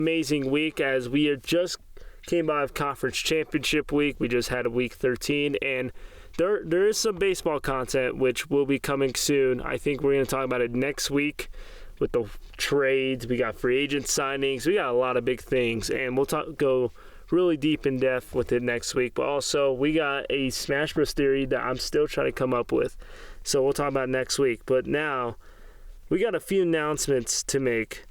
Amazing week as we just came out of conference championship week. We just had a week 13, and there is some baseball content which will be coming soon. I think we're going to talk about it next week with the trades. We got free agent signings. We got a lot of big things, and we'll go really deep in depth with it next week. But also, we got a Smash Bros. Theory that I'm still trying to come up with, so we'll talk about it next week. But now, we got a few announcements to make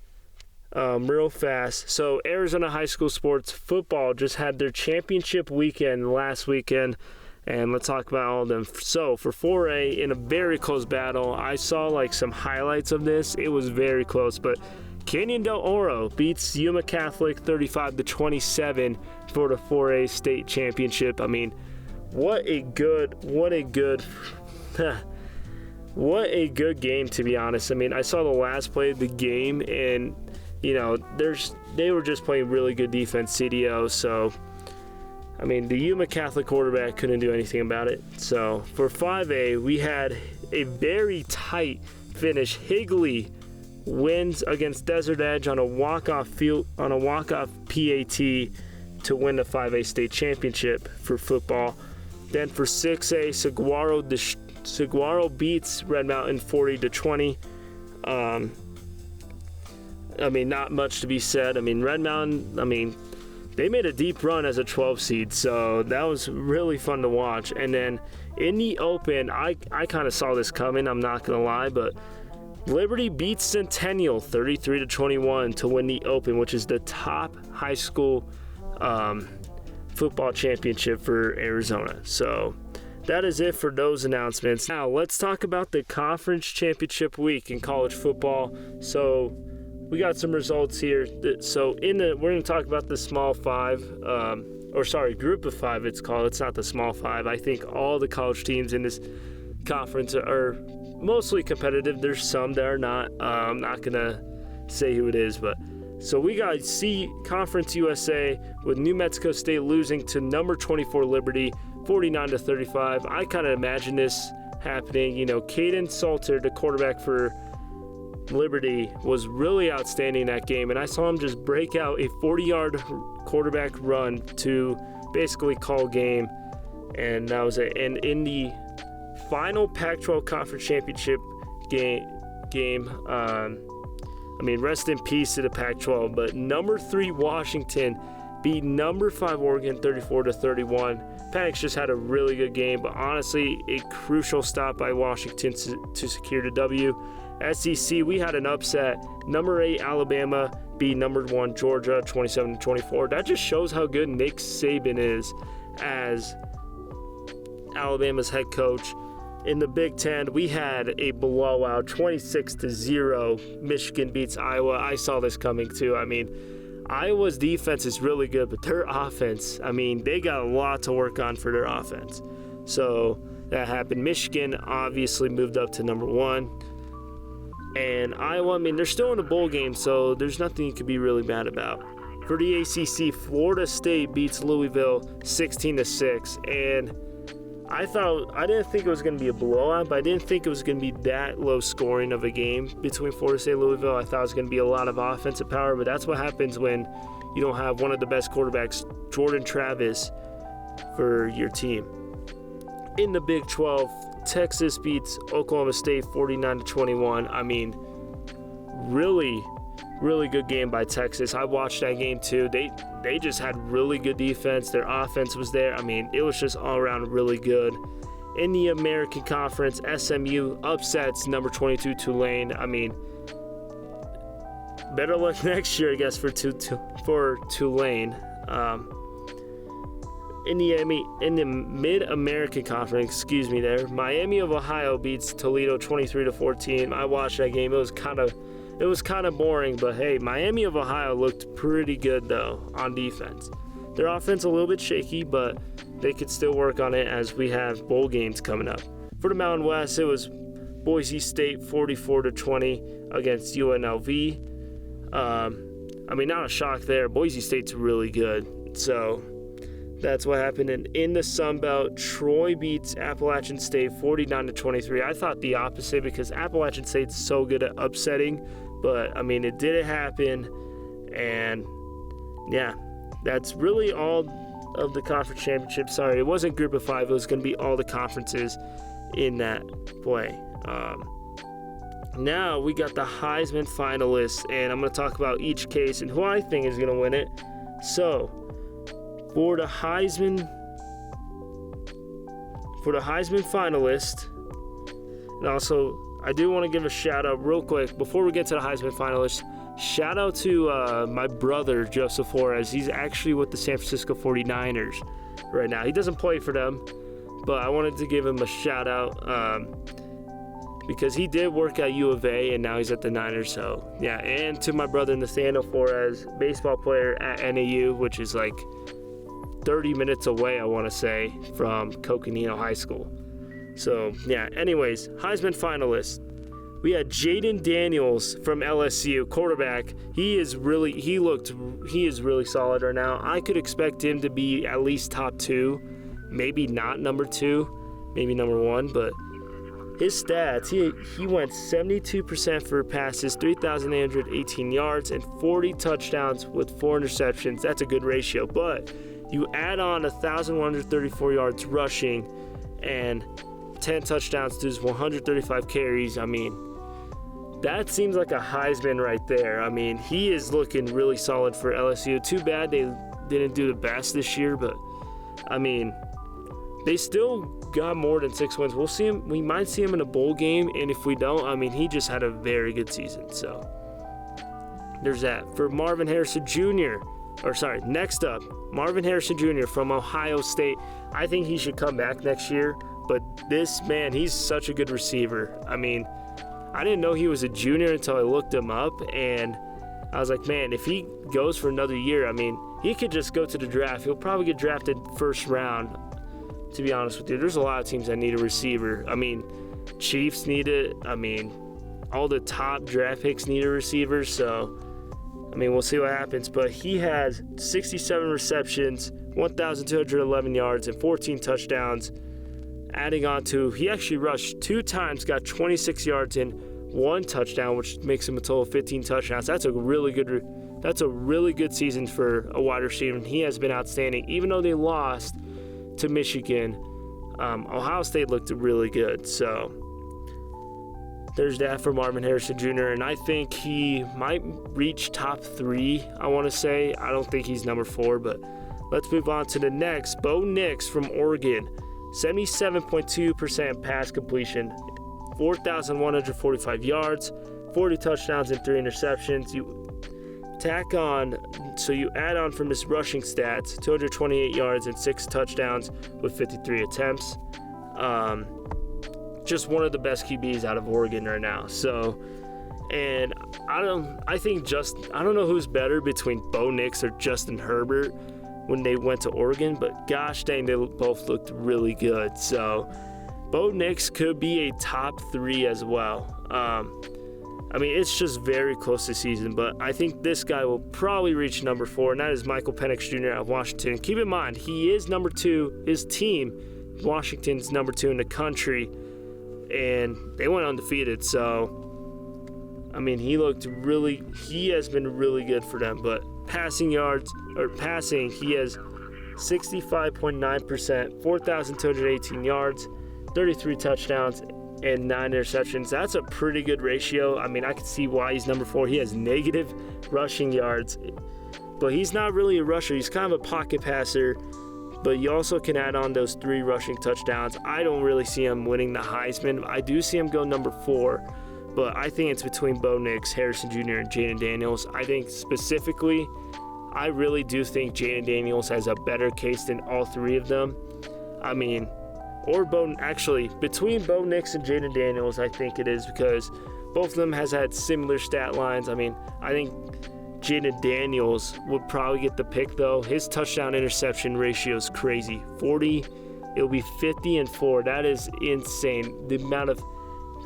real fast. So Arizona High School Sports Football just had their championship weekend last weekend, and let's talk about all of them. So for 4A, in a very close battle, I saw like some highlights of this. It was very close, but Canyon del Oro beats Yuma Catholic 35-27 for the 4A state championship. I mean, what a good what a good game, to be honest. I mean, I saw the last play of the game, and you know, they were just playing really good defense, CDO. So, I mean, the Yuma Catholic quarterback couldn't do anything about it. So, for 5A, we had a very tight finish. Higley wins against Desert Edge on a walk-off PAT to win the 5A state championship for football. Then for 6A, Saguaro beats Red Mountain 40-20. I mean, not much to be said. I mean, Red Mountain, they made a deep run as a 12 seed, so that was really fun to watch. And then in the Open, I kind of saw this coming, I'm not going to lie, but Liberty beats Centennial 33-21 to win the Open, which is the top high school football championship for Arizona. So that is it for those announcements. Now, let's talk about the conference championship week in college football. So we got some results here. So we're going to talk about the small five, group of five it's called. It's not the small five. I think all the college teams in this conference are mostly competitive. There's some that are not. I'm not going to say who it is, but so we got C Conference USA with New Mexico State losing to number 24 Liberty 49-35. I kind of imagine this happening. You know, Caden Salter, the quarterback for Liberty, was really outstanding that game, and I saw him just break out a 40-yard quarterback run to basically call game, and that was it. And in the final Pac-12 Conference Championship game, rest in peace to the Pac-12, but number 3 Washington beat number 5 Oregon 34-31. Penix just had a really good game, but honestly, a crucial stop by Washington to secure the W. SEC, we had an upset. Number 8 Alabama beat number 1 Georgia 27-24. That just shows how good Nick Saban is as Alabama's head coach. In the Big Ten, we had a blowout, 26-0. Michigan beats Iowa. I saw this coming too. I mean, Iowa's defense is really good, but their offense, they got a lot to work on for their offense. So that happened. Michigan obviously moved up to number 1. And Iowa, they're still in a bowl game, so there's nothing you could be really mad about. For the ACC, Florida State beats Louisville 16-6. And I didn't think it was going to be a blowout, but I didn't think it was going to be that low scoring of a game between Florida State and Louisville. I thought it was going to be a lot of offensive power, but that's what happens when you don't have one of the best quarterbacks, Jordan Travis, for your team. In the Big 12, Texas beats Oklahoma State 49-21. Really good game by Texas. I watched that game too. They just had really good defense. Their offense was there. It was just all around really good. In the American Conference, SMU upsets number 22 Tulane. Better luck next year, I guess, for Tulane. In the Mid-American Conference, Miami of Ohio beats Toledo 23-14. I watched that game. It was kind of boring, but hey, Miami of Ohio looked pretty good though on defense. Their offense a little bit shaky, but they could still work on it as we have bowl games coming up. For the Mountain West, it was Boise State 44-20 against UNLV. Not a shock there. Boise State's really good, so that's what happened. And in the Sun Belt, Troy beats Appalachian State 49-23. I thought the opposite because Appalachian State's so good at upsetting, but it didn't happen. And yeah, that's really all of the conference championship. Sorry, it wasn't group of 5. It was going to be all the conferences in that play. Now we got the Heisman finalists, and I'm going to talk about each case and who I think is going to win it. So, for the Heisman finalist, and also I do want to give a shout out real quick before we get to the Heisman finalists. Shout out to my brother Joseph Flores. He's actually with the San Francisco 49ers right now. He doesn't play for them, but I wanted to give him a shout out because he did work at U of A and now he's at the Niners. So yeah, and to my brother Nathaniel Flores, baseball player at NAU, which is like 30 minutes away, I want to say, from Coconino High School. So yeah, anyways, Heisman finalists. We had Jaden Daniels from LSU, quarterback. He is really solid right now. I could expect him to be at least top 2, maybe not number 2, maybe number 1, but his stats, he went 72% for passes, 3,818 yards, and 40 touchdowns with 4 interceptions. That's a good ratio, but you add on 1,134 yards rushing and 10 touchdowns to his 135 carries. I mean, that seems like a Heisman right there. I mean, he is looking really solid for LSU. Too bad they didn't do the best this year, but I mean, they still got more than 6 wins. We'll see him. We might see him in a bowl game, and if we don't, I mean, he just had a very good season. So there's that. For Marvin Harrison Jr., next up, Marvin Harrison Jr. from Ohio State. I think he should come back next year, but this man, he's such a good receiver. I mean, I didn't know he was a junior until I looked him up, and I was like, man, if he goes for another year, I mean, he could just go to the draft. He'll probably get drafted first round, to be honest with you. There's a lot of teams that need a receiver. I mean, Chiefs need it. I mean, all the top draft picks need a receiver, so I mean, we'll see what happens. But he has 67 receptions, 1,211 yards, and 14 touchdowns. Adding on to, he actually rushed 2 times, got 26 yards and 1 touchdown, which makes him a total of 15 touchdowns. That's a really good season for a wide receiver, and he has been outstanding. Even though they lost to Michigan, Ohio State looked really good. So there's that for Marvin Harrison Jr., and I think he might reach top 3, I want to say. I don't think he's number 4, but let's move on to the next. Bo Nix from Oregon, 77.2% pass completion, 4,145 yards, 40 touchdowns, and 3 interceptions. You add on from his rushing stats, 228 yards and 6 touchdowns with 53 attempts. Just one of the best QBs out of Oregon right now. So, and I don't know who's better between Bo Nix or Justin Herbert when they went to Oregon, but gosh dang, they both looked really good. So Bo Nix could be a top 3 as well. I mean, it's just very close this season, but I think this guy will probably reach number 4, and that is Michael Penix Jr. out of Washington. Keep in mind, he is number 2. His team, Washington's number 2 in the country, and they went undefeated. So, I mean, he has been really good for them, but passing, he has 65.9%, 4,218 yards, 33 touchdowns, and 9 interceptions. That's a pretty good ratio. I mean, I can see why he's number 4. He has negative rushing yards, but he's not really a rusher. He's kind of a pocket passer, but you also can add on those 3 rushing touchdowns. I don't really see him winning the Heisman. I do see him go number 4, but I think it's between Bo Nix, Harrison Jr., and Jaden Daniels. I think specifically, I really do think Jaden Daniels has a better case than all 3 of them. I mean, between Bo Nix and Jaden Daniels, I think it is, because both of them has had similar stat lines. I mean, I think Jaden Daniels would probably get the pick, though. His touchdown interception ratio is crazy. 40, it'll be 50 and 4. That is insane. The amount of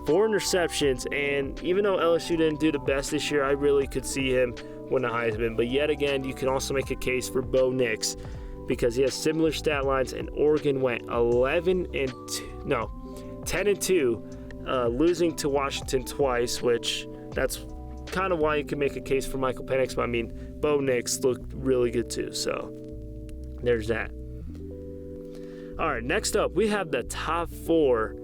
4 interceptions, and even though LSU didn't do the best this year, I really could see him win the Heisman. But yet again, you can also make a case for Bo Nix, because he has similar stat lines, and Oregon went 10-2, losing to Washington twice, which that's kind of why you can make a case for Michael Penix. But I mean, Bo Nix looked really good too. So there's that. All right, next up, we have the top 4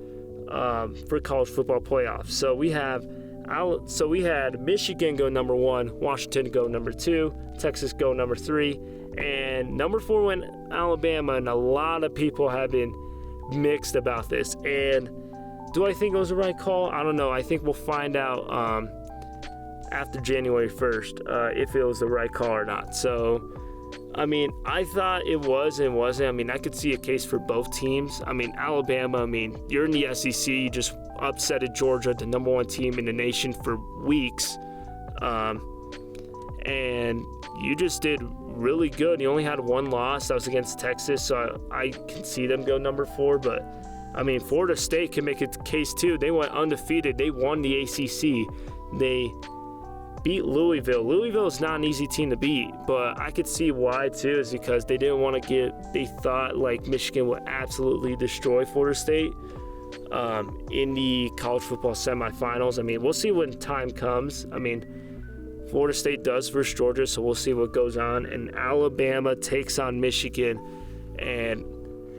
for college football playoffs. So we had Michigan go number 1, Washington go number 2, Texas go number 3, and number 4 went Alabama. And a lot of people have been mixed about this. And do I think it was the right call? I don't know. I think we'll find out after January 1st if it was the right call or not. So, I mean, I thought it was and wasn't. I mean, I could see a case for both teams. I mean, Alabama, I mean, you're in the SEC. You just upsetted Georgia, the number 1 team in the nation, for weeks. And you just did really good. You only had 1 loss. That was against Texas, so I can see them go number 4. But, I mean, Florida State can make a case too. They went undefeated. They won the ACC. They beat Louisville. Louisville is not an easy team to beat, but I could see why too, is because they didn't want to they thought like Michigan would absolutely destroy Florida State in the college football semifinals. I mean, we'll see when time comes. I mean, Florida State does versus Georgia, so we'll see what goes on. And Alabama takes on Michigan, and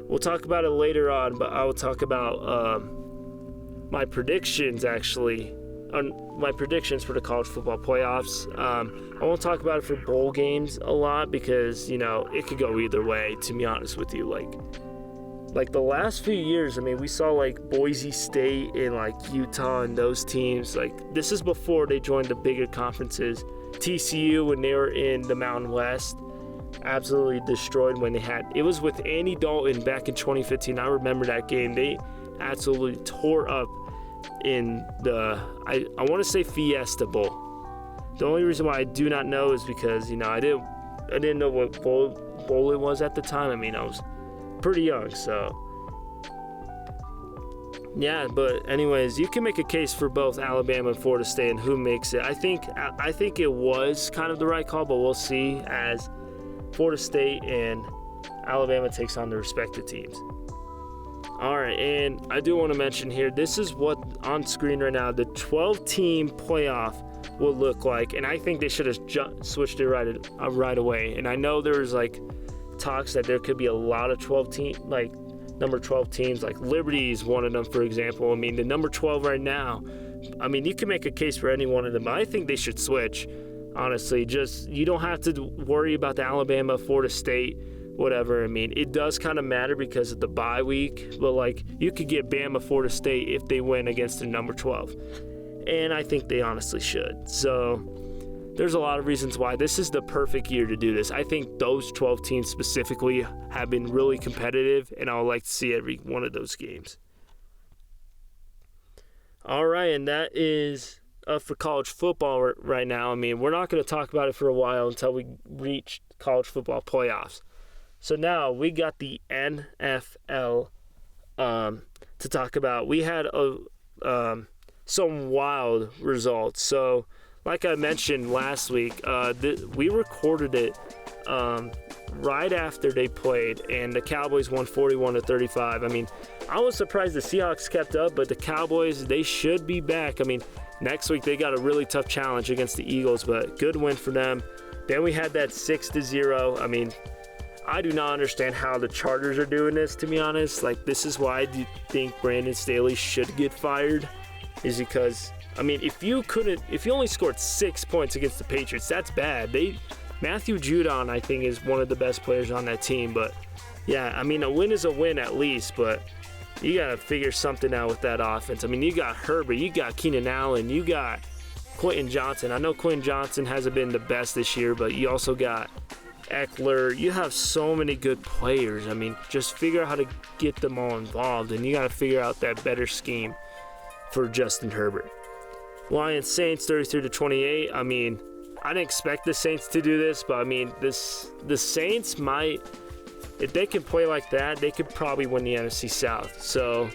we'll talk about it later on, but I will talk about my predictions actually. My predictions for the college football playoffs. I won't talk about it for bowl games a lot because, you know, it could go either way, to be honest with you. Like the last few years, I mean, we saw like Boise State and like Utah and those teams. Like, this is before they joined the bigger conferences. TCU, when they were in the Mountain West, absolutely destroyed when it was with Andy Dalton back in 2015. I remember that game. They absolutely tore up in the I want to say Fiesta Bowl. The only reason why I do not know is because, you know, I didn't know what bowl it was at the time. I mean, I was pretty young, so yeah. But anyways, you can make a case for both Alabama and Florida State and who makes it. I think it was kind of the right call, but we'll see as Florida State and Alabama takes on their respective teams. All right, and I do want to mention here, this is what on screen right now, the 12-team playoff will look like, and I think they should have switched it right away. And I know there's like talks that there could be a lot of 12 like number 12 teams, like Liberty is one of them, for example. I mean, the number 12 right now, I mean, you can make a case for any one of them, but I think they should switch, honestly. Just, you don't have to worry about the Alabama, Florida State, whatever. I mean, it does kind of matter because of the bye week, but like, you could get Bama, Florida State if they win against the number 12, and I think they honestly should. So there's a lot of reasons why this is the perfect year to do this. I think those 12 teams specifically have been really competitive, and I would like to see every one of those games. All right, and that is up for college football right now. I mean, we're not going to talk about it for a while until we reach college football playoffs. So now we got the NFL to talk about. We had some wild results. So like I mentioned last week, we recorded it right after they played, and the Cowboys won 41-35. I mean, I was surprised the Seahawks kept up, but the Cowboys, they should be back. I mean, next week they got a really tough challenge against the Eagles, but good win for them. Then we had that 6-0. I mean, I do not understand how the Chargers are doing this, to be honest. Like, this is why I do think Brandon Staley should get fired, is because, I mean, if you only scored 6 points against the Patriots, that's bad. Matthew Judon, I think, is one of the best players on that team. But yeah, I mean, a win is a win at least, but you got to figure something out with that offense. I mean, you got Herbert, you got Keenan Allen, you got Quentin Johnson. I know Quentin Johnson hasn't been the best this year, but you also got Eckler. You have so many good players. I mean, just figure out how to get them all involved, and you got to figure out that better scheme for Justin Herbert. Lions Saints 33-28. I mean, I didn't expect the Saints to do this, but I mean, the Saints might, if they can play like that, they could probably win the NFC South. So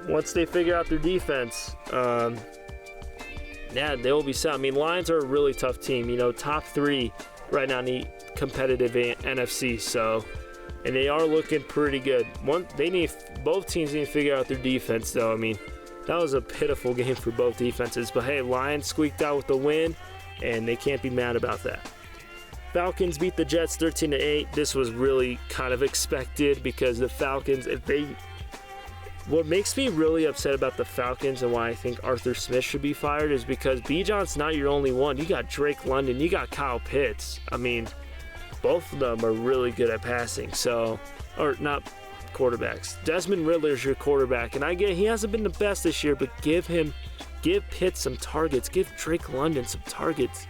once they figure out their defense, yeah, they will be set. I mean, Lions are a really tough team. You know, top 3 right now in the competitive NFC. So, and they are looking pretty good. Both teams need to figure out their defense, though. I mean, that was a pitiful game for both defenses. But hey, Lions squeaked out with the win, and they can't be mad about that. Falcons beat the Jets 13-8. This was really kind of expected because the Falcons, what makes me really upset about the Falcons and why I think Arthur Smith should be fired is because Bijan's not your only one. You got Drake London, you got Kyle Pitts. I mean, both of them are really good at passing. So, or not quarterbacks. Desmond Ridler's your quarterback, and I get he hasn't been the best this year, but give Pitts some targets. Give Drake London some targets.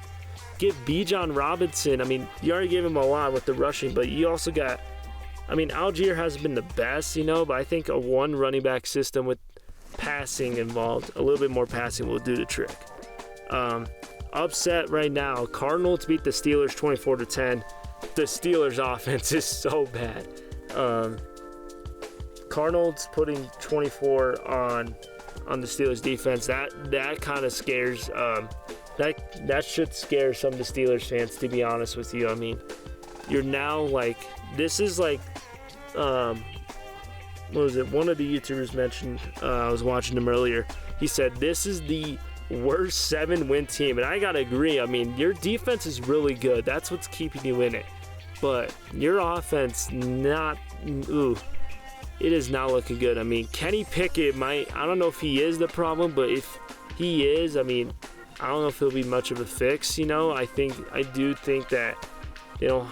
Give Bijan Robinson. I mean, you already gave him a lot with the rushing, but you also got, I mean, Algier hasn't been the best, but I think a one running back system with passing involved, a little bit more passing will do the trick. Upset right now, Cardinals beat the Steelers 24-10. The Steelers offense is so bad. Cardinals putting 24 on the Steelers defense, that kind of scares, that should scare some of the Steelers fans, to be honest with you. I mean, you're now like, this is like, what was it? One of the YouTubers mentioned, I was watching him earlier. He said, this is the worst 7-win team. And I got to agree. I mean, your defense is really good. That's what's keeping you in it. But your offense, it is not looking good. I mean, Kenny Pickett I don't know if he is the problem, but if he is, I mean, I don't know if he'll be much of a fix, I do think that they don't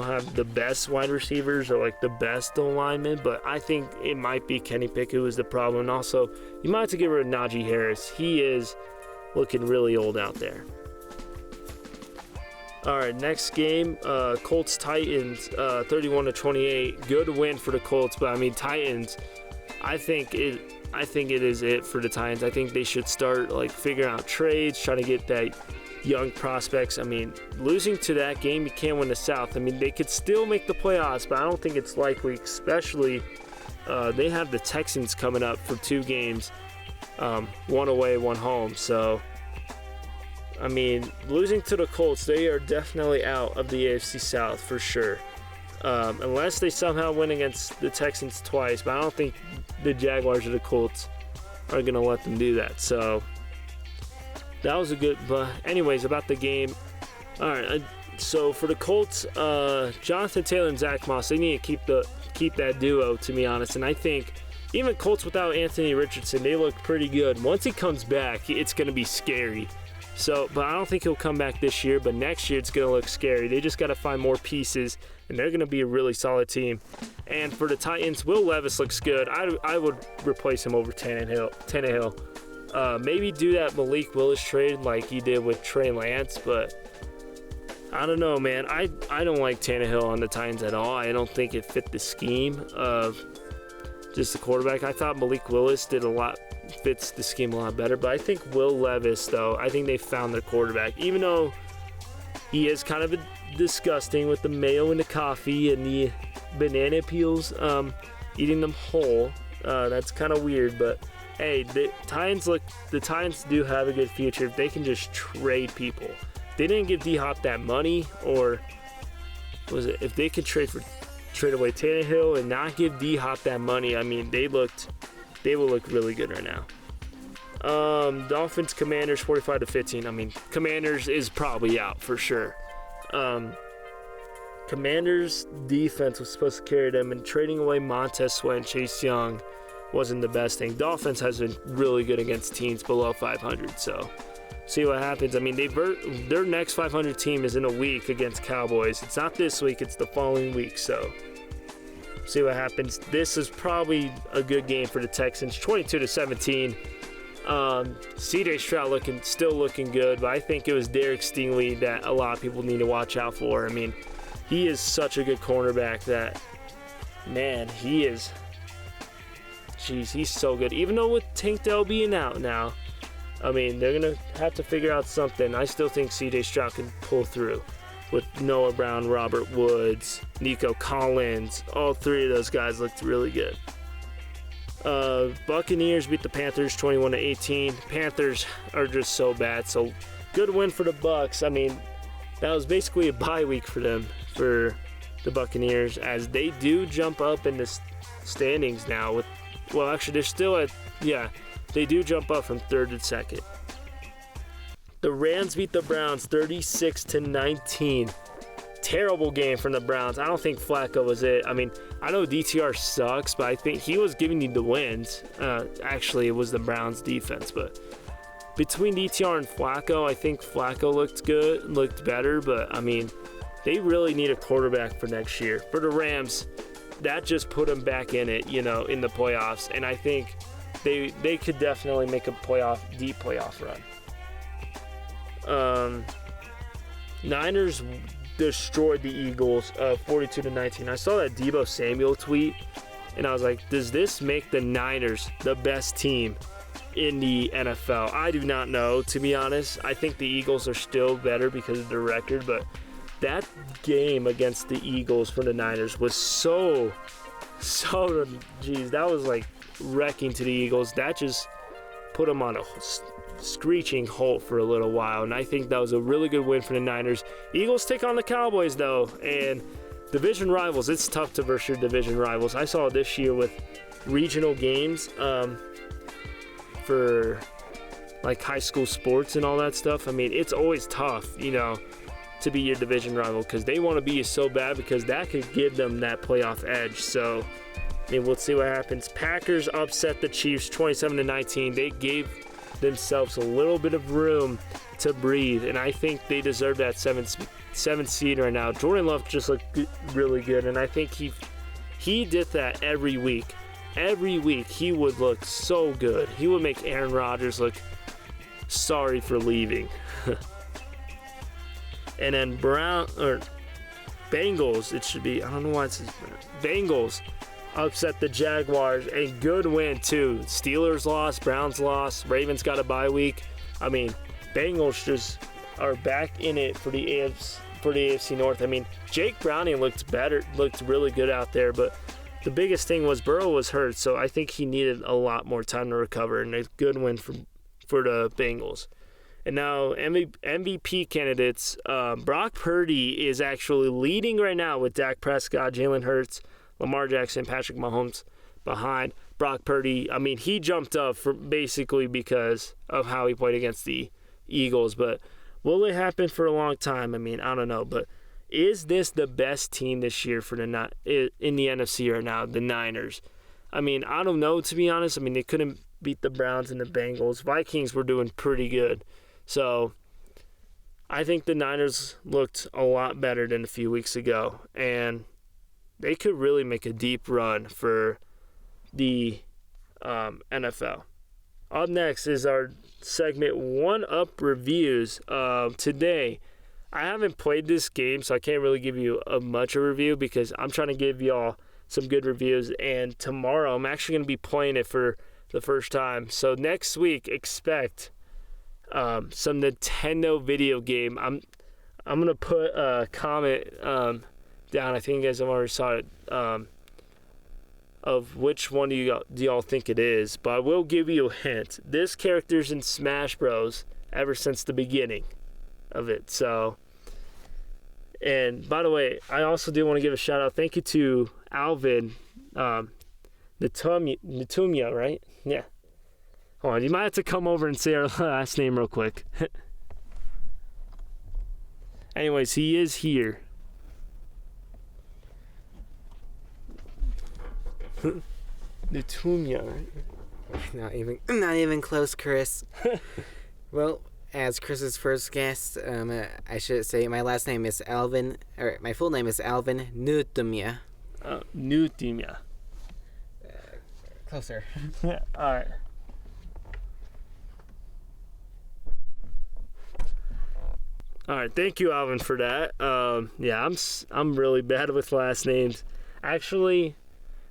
have the best wide receivers or like the best linemen, but I think it might be Kenny Pickett who is the problem. And also, you might have to get rid of Najee Harris. He is looking really old out there. All right, next game, Colts-Titans, 31-28. Good win for the Colts, but I mean, Titans, I think it is it for the Titans. I think they should start figuring out trades, trying to get that young prospects. I mean, losing to that game, you can't win the South. I mean, they could still make the playoffs, but I don't think it's likely, especially they have the Texans coming up for 2 games, one away, one home. So, I mean, losing to the Colts, they are definitely out of the AFC South for sure. Unless they somehow win against the Texans twice, but I don't think the Jaguars or the Colts are going to let them do that. So that was a good, but anyways, about the game. All right, so for the Colts, Jonathan Taylor and Zach Moss, they need to keep that duo, to be honest. And I think even Colts without Anthony Richardson, they look pretty good. Once he comes back, it's going to be scary. So, but I don't think he'll come back this year, but next year it's going to look scary. They just got to find more pieces, and they're going to be a really solid team. And for the Titans, Will Levis looks good. I would replace him over Tannehill. Maybe do that Malik Willis trade like he did with Trey Lance, but I don't know, man. I don't like Tannehill on the Titans at all. I don't think it fit the scheme of just the quarterback. I thought Malik Willis fits the scheme a lot better, but I think Will Levis, though, I think they found their quarterback, even though he is kind of disgusting with the mayo and the coffee and the banana peels, eating them whole. That's kind of weird, but hey, the Titans do have a good future if they can just trade people. They didn't give D-Hop that money, or if they could trade away Tannehill and not give D-Hop that money, I mean, they will look really good right now. Dolphins, Commanders, 45-15. I mean, Commanders is probably out for sure. Commanders defense was supposed to carry them, and trading away Montez Sweat and Chase Young wasn't the best thing. Dolphins has been really good against teams below 500, so see what happens. I mean, their next 500 team is in a week against Cowboys. It's not this week, it's the following week, so see what happens. This is probably a good game for the Texans, 22-17. C.J. Stroud still looking good, but I think it was Derek Stingley that a lot of people need to watch out for. I mean, he is such a good cornerback that, man, he's so good. Even though with Tank Dell being out now, I mean, they're going to have to figure out something. I still think C.J. Stroud can pull through with Noah Brown, Robert Woods, Nico Collins. All 3 of those guys looked really good. Buccaneers beat the Panthers 21-18. Panthers are just so bad. So good win for the Bucs. I mean, that was basically a bye week for them, for the Buccaneers, as they do jump up in the standings now. Actually, they're still at, they do jump up from third to second. The Rams beat the Browns 36-19. Terrible game from the Browns. I don't think Flacco was it. I mean, I know DTR sucks, but I think he was giving you the wins. Actually, it was the Browns defense, but between DTR and Flacco, I think Flacco looked better, but I mean, they really need a quarterback for next year. For the Rams, that just put them back in it, in the playoffs, and I think they could definitely make a deep playoff run. Niners destroyed the Eagles 42-19. I saw that Deebo Samuel tweet, and I was like, does this make the Niners the best team in the NFL? I do not know, to be honest. I think the Eagles are still better because of their record, but that game against the Eagles for the Niners was so that was like wrecking to the Eagles. That just put them on a screeching halt for a little while, and I think that was a really good win for the Niners. Eagles take on the Cowboys, though, and division rivals. It's tough to versus your division rivals. I saw it this year with regional games for like high school sports and all that stuff. I mean, it's always tough, to be your division rival because they want to be you so bad because that could give them that playoff edge. So, I mean, we'll see what happens. Packers upset the Chiefs 27-19. They gave themselves a little bit of room to breathe, and I think they deserve that seventh seed right now. Jordan Love just looked really good, and I think he did that every week. Every week he would look so good. He would make Aaron Rodgers look sorry for leaving. And then Bengals, it should be, I don't know why it says Bengals upset the Jaguars. A good win, too. Steelers lost, Browns lost, Ravens got a bye week. I mean, Bengals just are back in it for the AFC North. I mean, Jake Browning looked really good out there, but the biggest thing was Burrow was hurt, so I think he needed a lot more time to recover, and a good win for the Bengals. And now MVP candidates, Brock Purdy is actually leading right now with Dak Prescott, Jalen Hurts, Lamar Jackson, Patrick Mahomes behind Brock Purdy. I mean, he jumped up basically because of how he played against the Eagles. But will it happen for a long time? I mean, I don't know. But is this the best team this year in the NFC right now, the Niners? I mean, I don't know, to be honest. I mean, they couldn't beat the Browns and the Bengals. Vikings were doing pretty good. So I think the Niners looked a lot better than a few weeks ago, and they could really make a deep run for the NFL. Up next is our segment 1-Up Reviews. Today, I haven't played this game, so I can't really give you much of a review because I'm trying to give y'all some good reviews, and tomorrow I'm actually going to be playing it for the first time. So next week, expect some Nintendo video game. I'm gonna put a comment down. I think you guys have already saw it of which one do y'all think it is. But I will give you a hint. This character's in Smash Bros. Ever since the beginning of it. So, and by the way, I also do want to give a shout out. Thank you to Alvin Natumia, right? Yeah. Hold on, you might have to come over and say our last name real quick. Anyways, he is here. Natumia, right? Not even close, Chris. Well, as Chris's first guest, I should say my last name is Alvin, or my full name is Alvin Natumia. Natumia. Closer. Yeah. All right. All right, thank you, Alvin, for that. Yeah, I'm really bad with last names. Actually,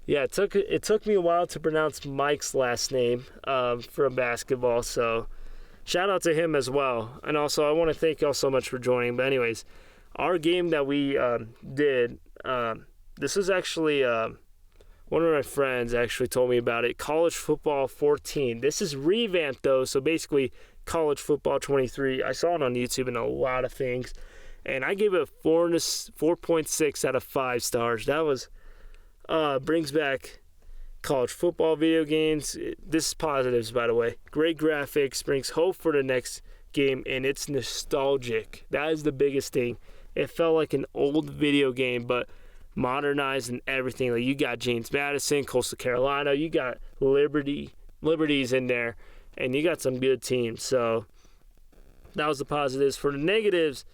yeah, it took me a while to pronounce Mike's last name for basketball. So, shout out to him as well. And also, I want to thank y'all so much for joining. But anyways, our game that we did, this is actually one of my friends actually told me about it. College Football 14. This is revamped though, so basically College Football 23. I saw it on YouTube and a lot of things, and I gave it a 4.6 out of 5 stars. That was brings back college football video games. This is positives, by the way. Great graphics, brings hope for the next game, and it's nostalgic. That is the biggest thing. It felt like an old video game, but modernized and everything. Like, you got James Madison, Coastal Carolina, you got Liberties in there, and you got some good teams. So that was the positives. For the negatives,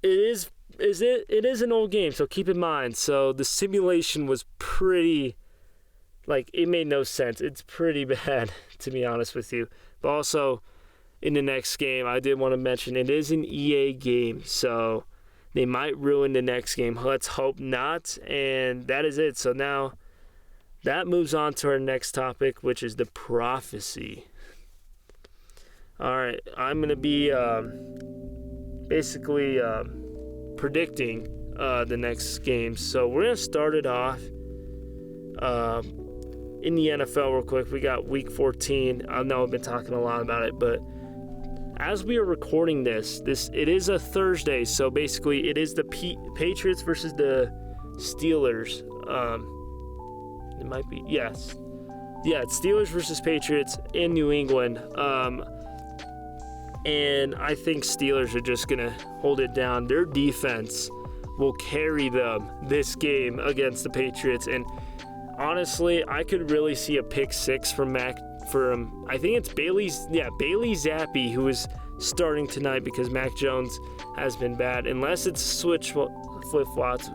it is an old game, so keep in mind. So the simulation was pretty, like, it made no sense. It's pretty bad, to be honest with you. But also, in the next game, I did want to mention it is an EA game, so they might ruin the next game. Let's hope not. And that is it. So now that moves on to our next topic, which is the prophecy. All right, I'm going to be basically predicting the next game. So we're going to start it off in the NFL real quick. We got Week 14. I know I've been talking a lot about it, but as we are recording this it is a Thursday, so basically it is the Patriots versus the Steelers. It might be, yes. Yeah, it's Steelers versus Patriots in New England. And I think Steelers are just going to hold it down. Their defense will carry them this game against the Patriots. And honestly, I could really see a pick six from I think it's Bailey Zappi, who is starting tonight because Mac Jones has been bad. Unless it's flip-flops,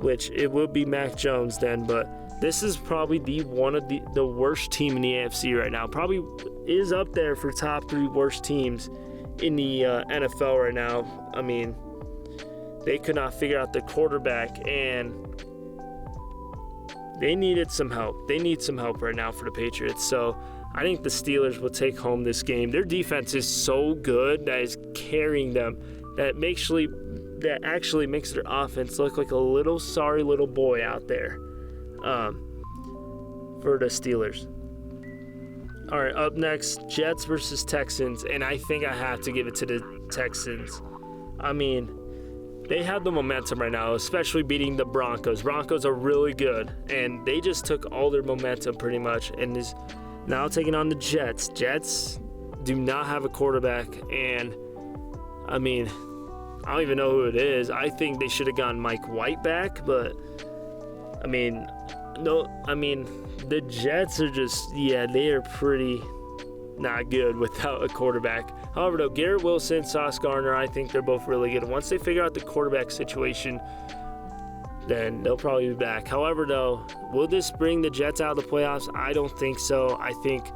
which it would be Mac Jones then. But this is probably one of the worst team in the AFC right now. Probably is up there for top 3 worst teams in the NFL right now. I mean, they could not figure out the quarterback, and they needed some help. They need some help right now for the Patriots. So I think the Steelers will take home this game. Their defense is so good that is carrying them, that actually makes their offense look like a little sorry little boy out there for the Steelers. All right, up next, Jets versus Texans, and I think I have to give it to the Texans. I mean, they have the momentum right now, especially beating the Broncos. Broncos are really good, and they just took all their momentum pretty much, and is now taking on the Jets. Jets do not have a quarterback, and I mean, I don't even know who it is. I think they should have gotten Mike White back, but I mean, the Jets are just, they are pretty not good without a quarterback. However, though, Garrett Wilson, Sauce Gardner, I think they're both really good. Once they figure out the quarterback situation, then they'll probably be back. However, though, will this bring the Jets out of the playoffs? I don't think so. I think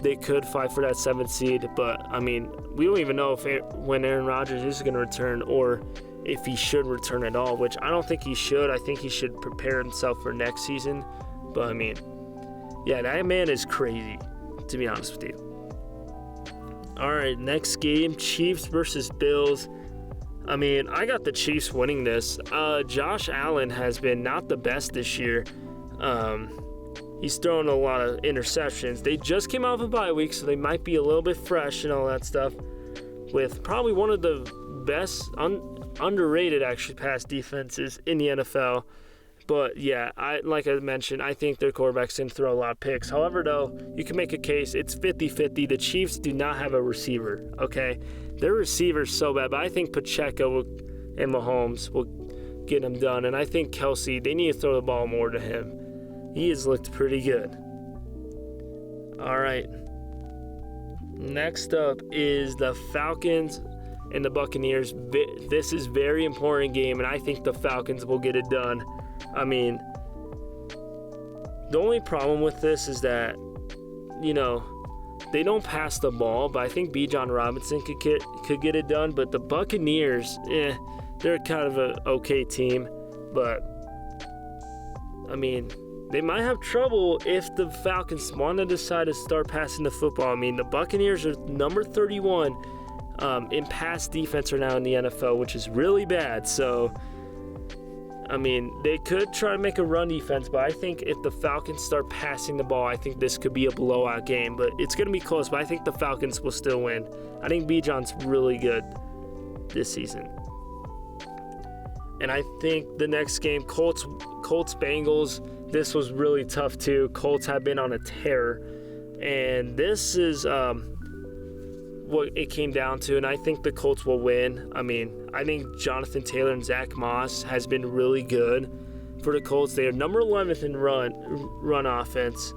they could fight for that 7th seed, but, I mean, we don't even know when Aaron Rodgers is going to return or if he should return at all, which I don't think he should. I think he should prepare himself for next season. But, I mean, yeah, that man is crazy, to be honest with you. All right, next game, Chiefs versus Bills. I mean, I got the Chiefs winning this. Josh Allen has been not the best this year. He's thrown a lot of interceptions. They just came off a bye week, so they might be a little bit fresh and all that stuff, with probably one of the best, underrated, actually, pass defenses in the NFL. But, yeah, like I mentioned, I think their quarterback's going to throw a lot of picks. However, though, you can make a case. It's 50-50. The Chiefs do not have a receiver, okay? Their receiver's so bad, but I think Pacheco and Mahomes will get them done. And I think Kelsey, they need to throw the ball more to him. He has looked pretty good. All right. Next up is the Falcons and the Buccaneers. This is a very important game, and I think the Falcons will get it done. I mean, the only problem with this is that, they don't pass the ball, but I think Bijan Robinson could get it done. But the Buccaneers, they're kind of an okay team. But, I mean, they might have trouble if the Falcons want to decide to start passing the football. I mean, the Buccaneers are number 31 in pass defense right now in the NFL, which is really bad. So, I mean, they could try to make a run defense, but I think if the Falcons start passing the ball, I think this could be a blowout game. But it's going to be close, but I think the Falcons will still win. I think Bijan's really good this season. And I think the next game, Colts Colts-Bengals, this was really tough too. Colts have been on a tear, and this is what it came down to, and I think the Colts will win. I mean, I think Jonathan Taylor and Zach Moss has been really good for the Colts. They are number 11th in run offense.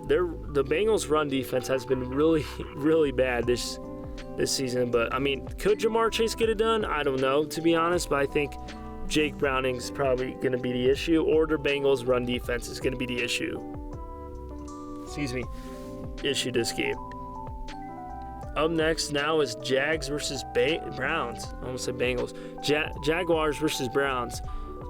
The Bengals' run defense has been really, really bad this season. But, I mean, could Jamar Chase get it done? I don't know, to be honest. But I think Jake Browning's probably going to be the issue, or the Bengals' run defense is going to be the issue. Issue this game. Up next now is Jags versus Browns. I almost said Bengals. Jaguars versus Browns.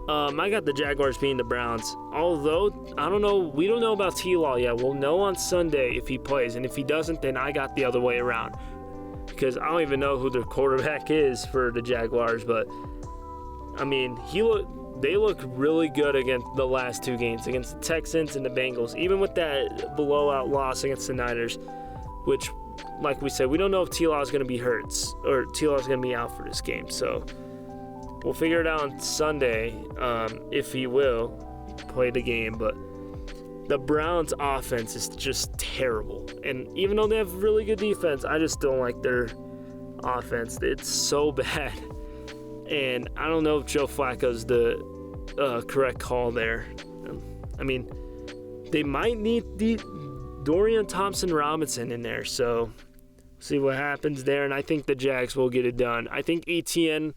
I got the Jaguars beating the Browns. Although, I don't know. We don't know about T-Law yet. We'll know on Sunday if he plays. And if he doesn't, then I got the other way around. Because I don't even know who their quarterback is for the Jaguars. But, I mean, they look really good against the last two games, against the Texans and the Bengals. Even with that blowout loss against the Niners, which, like we said, we don't know if T-Law is going to be hurt or T-Law is going to be out for this game. So we'll figure it out on Sunday if he will play the game. But the Browns' offense is just terrible. And even though they have really good defense, I just don't like their offense. It's so bad. And I don't know if Joe Flacco's the correct call there. I mean, they might need the Dorian Thompson-Robinson in there, so see what happens there. And I think the Jags will get it done. I think ETN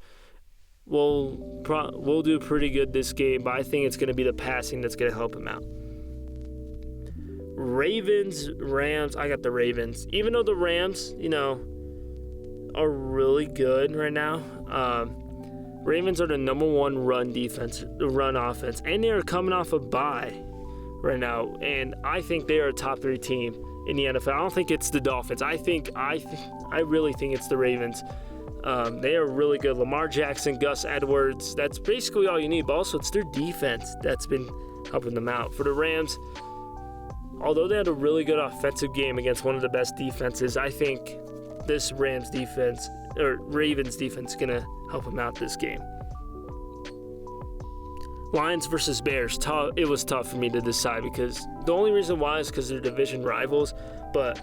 will do pretty good this game, but I think it's going to be the passing that's going to help him out. Ravens, Rams. I got the Ravens. Even though the Rams, are really good right now. Ravens are the number one run offense, and they are coming off a bye right now. And I think they are a top 3 team in the NFL. I don't think it's the Dolphins. I really think it's the Ravens. They are really good. Lamar Jackson, Gus Edwards. That's basically all you need. But also, it's their defense that's been helping them out. For the Rams, although they had a really good offensive game against one of the best defenses, I think this Ravens defense is going to help them out this game. Lions versus Bears. It was tough for me to decide because the only reason why is because they're division rivals. But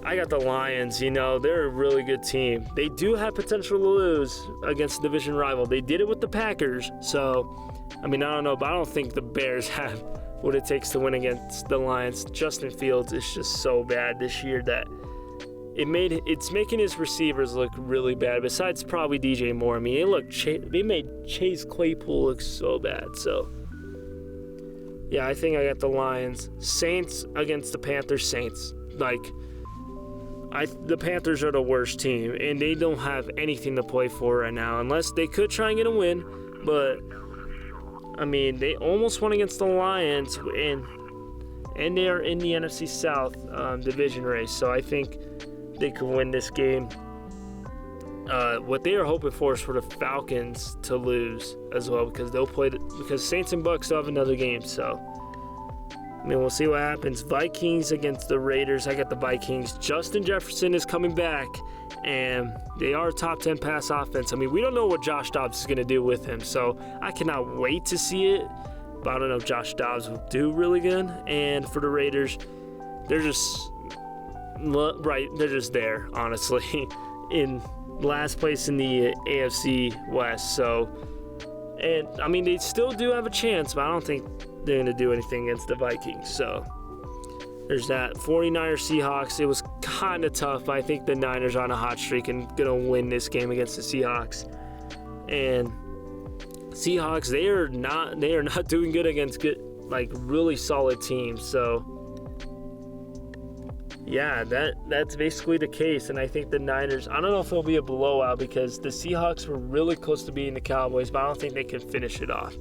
I got the Lions. They're a really good team. They do have potential to lose against a division rival. They did it with the Packers. So, I mean, I don't know, but I don't think the Bears have what it takes to win against the Lions. Justin Fields is just so bad this year that it's making his receivers look really bad. Besides probably DJ Moore. I mean, they made Chase Claypool look so bad. So, yeah, I think I got the Lions. Saints against the Panthers. Saints. The Panthers are the worst team, and they don't have anything to play for right now, unless they could try and get a win. But, I mean, they almost won against the Lions, and they are in the NFC South division race. So I think they could win this game. What they are hoping for is for the Falcons to lose as well, because Saints and Bucks still have another game. So, I mean, we'll see what happens. Vikings against the Raiders. I got the Vikings. Justin Jefferson is coming back, and they are a top 10 pass offense. I mean, we don't know what Josh Dobbs is going to do with him, so I cannot wait to see it. But I don't know if Josh Dobbs will do really good. And for the Raiders, they're just there, honestly, in last place in the AFC West. So, and I mean, they still do have a chance, but I don't think they're going to do anything against the Vikings. So there's that. 49ers Seahawks. It was kind of tough, but I think the Niners are on a hot streak and going to win this game against the Seahawks. And Seahawks, they are not doing good against really solid teams. So yeah, that's basically the case. And I think the Niners, I don't know if it'll be a blowout because the Seahawks were really close to beating the Cowboys, but I don't think they can finish it off.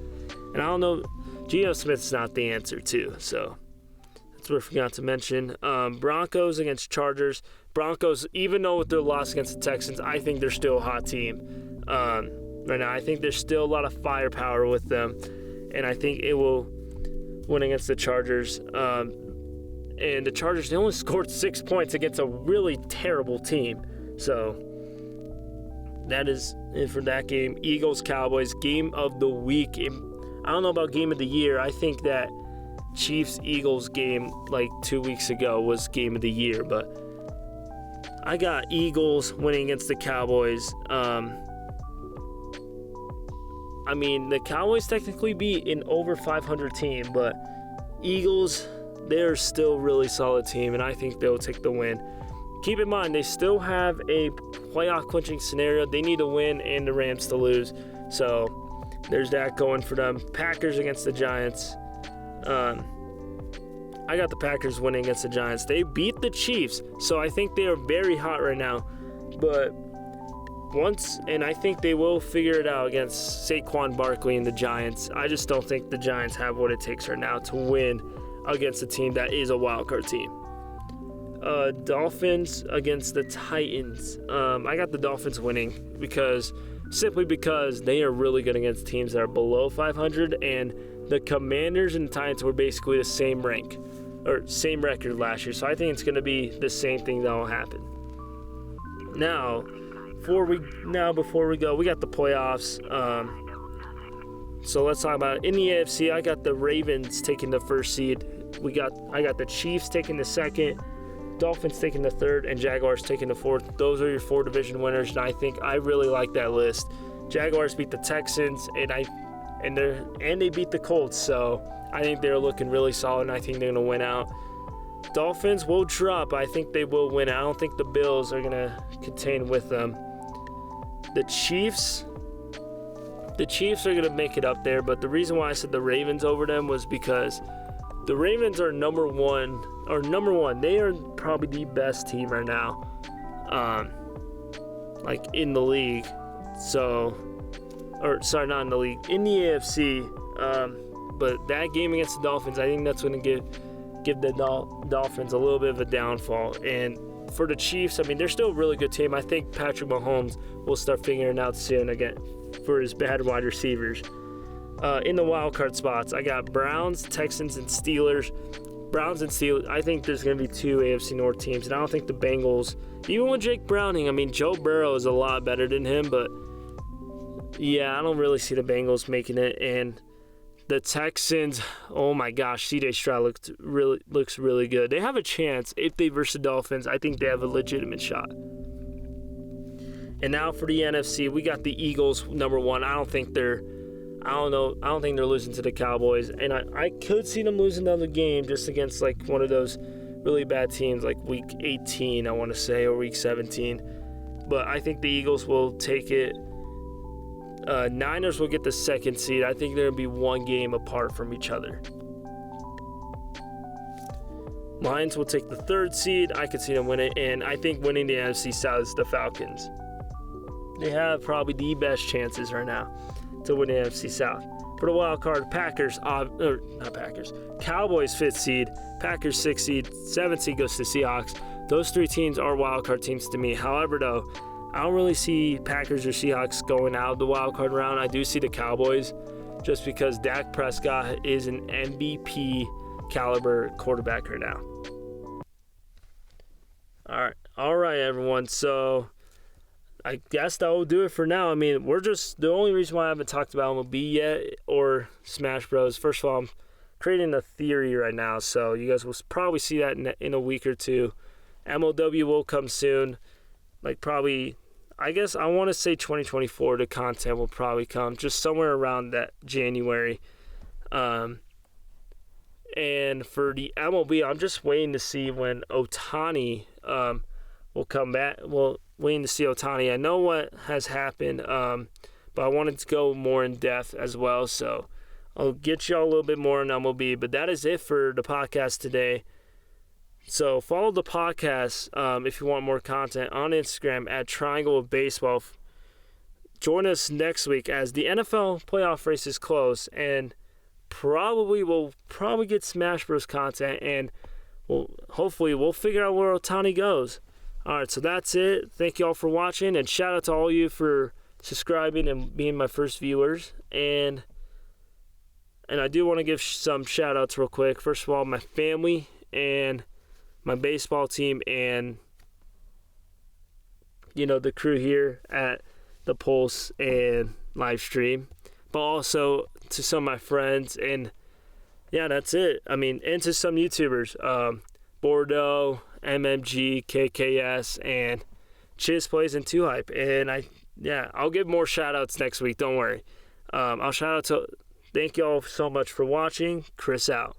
And I don't know, Geno Smith's not the answer too, so that's what I forgot to mention. Broncos against Chargers. Broncos, even though with their loss against the Texans, I think they're still a hot team. Right now, I think there's still a lot of firepower with them, and I think it will win against the Chargers. And the Chargers, they only scored 6 points against a really terrible team. So that is it for that game. Eagles-Cowboys, game of the week. I don't know about game of the year. I think that Chiefs-Eagles game like 2 weeks ago was game of the year, but I got Eagles winning against the Cowboys. I mean, the Cowboys technically beat an over 500 team, but Eagles, they're still a really solid team, and I think they'll take the win. Keep in mind, they still have a playoff clinching scenario. They need to win and the Rams to lose. So there's that going for them. Packers against the Giants. I got the Packers winning against the Giants. They beat the Chiefs, so I think they are very hot right now. But I think they will figure it out against Saquon Barkley and the Giants. I just don't think the Giants have what it takes right now to win against a team that is a wildcard team. Dolphins against the Titans. I got the Dolphins winning simply because they are really good against teams that are below 500, and the Commanders and the Titans were basically the same record last year. So I think it's going to be the same thing that will happen. Now, before we go, we got the playoffs. So let's talk about it. In the AFC, I got the Ravens taking the first seed. I got the Chiefs taking the second, Dolphins taking the third, and Jaguars taking the fourth. Those are your 4 division winners, and I really like that list. Jaguars beat the Texans, and they beat the Colts, so I think they're looking really solid, and I think they're going to win out. Dolphins will drop. I think they will win. I don't think the Bills are going to contain with them. The Chiefs are going to make it up there, but the reason why I said the Ravens over them was because the Ravens are number one. They are probably the best team right now, like in the league. Not in the league, in the AFC. But that game against the Dolphins, I think that's going to give the Dolphins a little bit of a downfall. And for the Chiefs, I mean, they're still a really good team. I think Patrick Mahomes will start figuring it out soon again for his bad wide receivers. In the wild card spots, I got Browns, Texans, and Steelers. Browns and Steelers, I think there's going to be 2 AFC North teams, and I don't think the Bengals, even with Jake Browning, I mean, Joe Burrow is a lot better than him, but yeah, I don't really see the Bengals making it. And the Texans, oh my gosh, C.J. Stroud looks really good. They have a chance. If they versus the Dolphins, I think they have a legitimate shot. And now for the NFC, we got the Eagles number 1. I don't think they're losing to the Cowboys, and I could see them losing another game just against like one of those really bad teams like week 18, I want to say, or week 17. But I think the Eagles will take it. Niners will get the second seed. I think they're going to be 1 game apart from each other. Lions will take the 3rd seed. I could see them winning, and I think winning the NFC South is the Falcons. They have probably the best chances right now to win the NFC South. For the wild card, Cowboys 5th seed, Packers 6th seed, 7th seed goes to Seahawks. Those 3 teams are wild card teams to me. However, though, I don't really see Packers or Seahawks going out of the wild card round. I do see the Cowboys, just because Dak Prescott is an MVP caliber quarterback right now. All right, everyone. So I guess that will do it for now. I mean, the only reason why I haven't talked about MLB yet or Smash Bros. First of all, I'm creating a theory right now, so you guys will probably see that in a week or 2. MLW will come soon, like probably, I guess I want to say 2024. The content will probably come just somewhere around that January. And for the MLB, I'm just waiting to see when Ohtani will come back. Well, waiting to see Ohtani. I know what has happened, but I wanted to go more in depth as well. So I'll get y'all a little bit more on MLB. But that is it for the podcast today. So follow the podcast if you want more content on Instagram at Triangle of Baseball. Join us next week as the NFL playoff race is close, and we'll probably get Smash Bros. Content, and hopefully we'll figure out where Ohtani goes. All right, so that's it. Thank you all for watching, and shout out to all you for subscribing and being my first viewers. And I do want to give some shout outs real quick. First of all, my family and my baseball team, and the crew here at the Pulse and live stream, but also to some of my friends. And yeah, that's it. I mean, and to some YouTubers, Bordeaux, MMG, KKS, and Chiz Plays and 2Hype. And I'll give more shout outs next week. Don't worry. I'll shout out to, thank y'all so much for watching. Chris out.